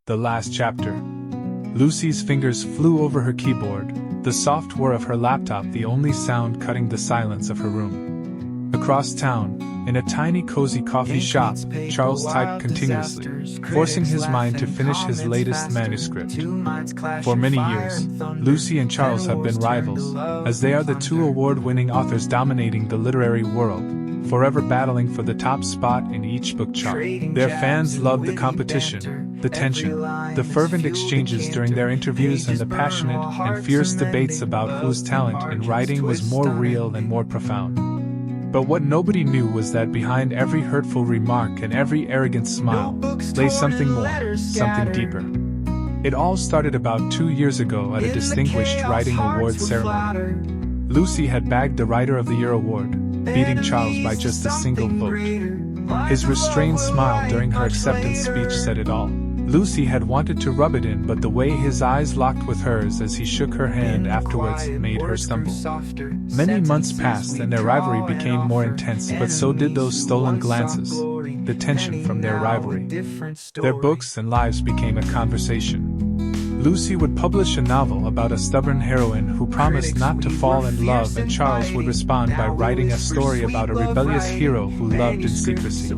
The last chapter. Lucy's fingers flew over her keyboard, the soft whir of her laptop the only sound cutting the silence of her room. Across town, in a tiny cozy coffee shop, Charles typed continuously, forcing his mind to finish his latest manuscript. For many years, Lucy and Charles have been rivals, as they are the two award-winning authors dominating the literary world, forever battling for the top spot in each book chart. Their fans love the competition, the tension, the fervent exchanges during their interviews and the passionate and fierce debates about whose talent in writing was more real and more profound. But what nobody knew was that behind every hurtful remark and every arrogant smile lay something more, something deeper. It all started about 2 years ago at a distinguished writing award ceremony. Lucy had bagged the Writer of the Year award, beating Charles by just a single vote. His restrained smile during her acceptance speech said it all. Lucy had wanted to rub it in, but the way his eyes locked with hers as he shook her hand afterwards made her stumble. Many months passed and their rivalry became more intense, but so did those stolen glances, the tension from their rivalry. Their books and lives became a conversation. Lucy would publish a novel about a stubborn heroine who promised not to fall in love, and Charles would respond by writing a story about a rebellious hero who loved in secrecy.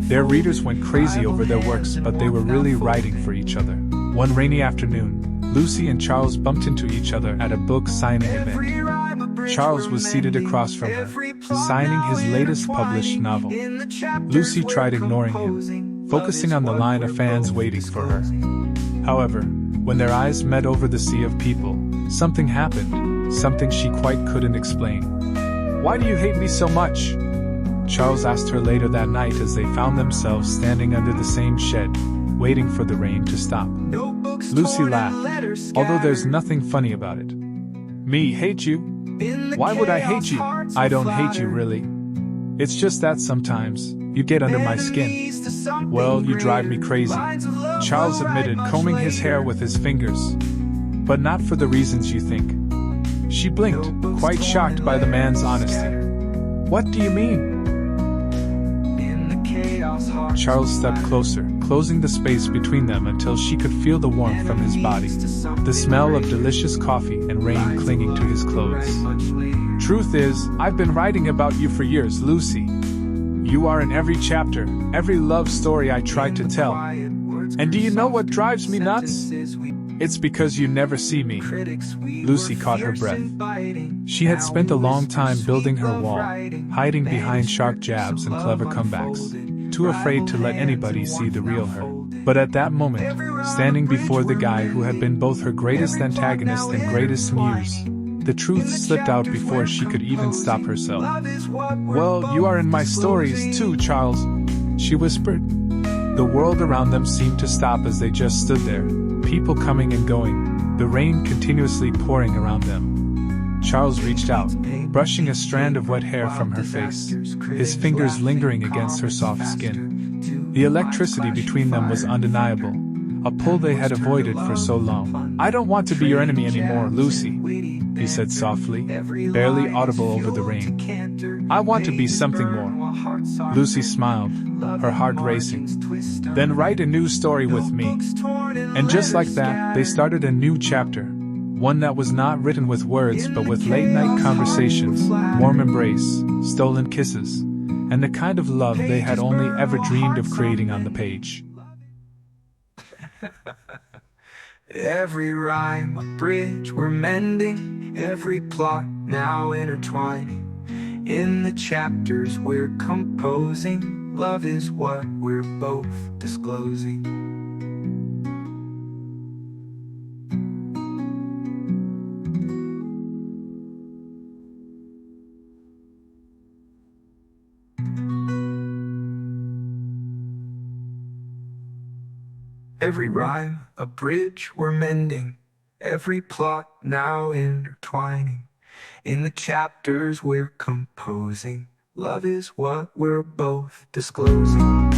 Their readers went crazy over their works, but they were really writing for each other. One rainy afternoon, Lucy and Charles bumped into each other at a book signing event. Charles was seated across from her, signing his latest published novel. Lucy tried ignoring him, focusing on the line of fans waiting for her. However, when their eyes met over the sea of people, something happened, something she quite couldn't explain. "Why do you hate me so much?" Charles asked her later that night as they found themselves standing under the same shed, waiting for the rain to stop. Lucy laughed, although there's nothing funny about it. "Me hate you? Why would I hate you? I don't hate you really. It's just that sometimes you get under my skin. Well, you drive me crazy," Charles admitted, combing his hair with his fingers. "But not for the reasons you think." She blinked, quite shocked by the man's honesty. "What do you mean?" Charles stepped closer, closing the space between them until she could feel the warmth from his body, the smell of delicious coffee and rain clinging to his clothes. "Truth is, I've been writing about you for years, Lucy. You are in every chapter, every love story I try to tell. And do you know what drives me nuts? It's because you never see me." Lucy caught her breath. She had spent a long time building her wall, hiding behind sharp jabs and clever comebacks, too afraid to let anybody see the real her. But at that moment, standing before the guy who had been both her greatest antagonist and greatest muse, the truth slipped out before she could even stop herself. "Well, you are in my stories too, Charles," she whispered. The world around them seemed to stop as they just stood there, people coming and going, the rain continuously pouring around them. Charles reached out, brushing a strand of wet hair from her face, his fingers lingering against her soft skin. The electricity between them was undeniable, a pull they had avoided for so long. "I don't want to be your enemy anymore, Lucy," he said softly, barely audible over the rain. "I want to be something more." Lucy smiled, her heart racing. "Then write a new story with me." And just like that, they started a new chapter, one that was not written with words but with late-night conversations, warm embrace, stolen kisses, and the kind of love they had only ever dreamed of creating on the page. Every rhyme, a bridge we're mending, every plot now intertwining. In the chapters we're composing, love is what we're both disclosing. Every rhyme, a bridge we're mending, every plot now intertwining. In the chapters we're composing, love is what we're both disclosing.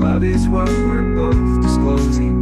Love is what we're both disclosing.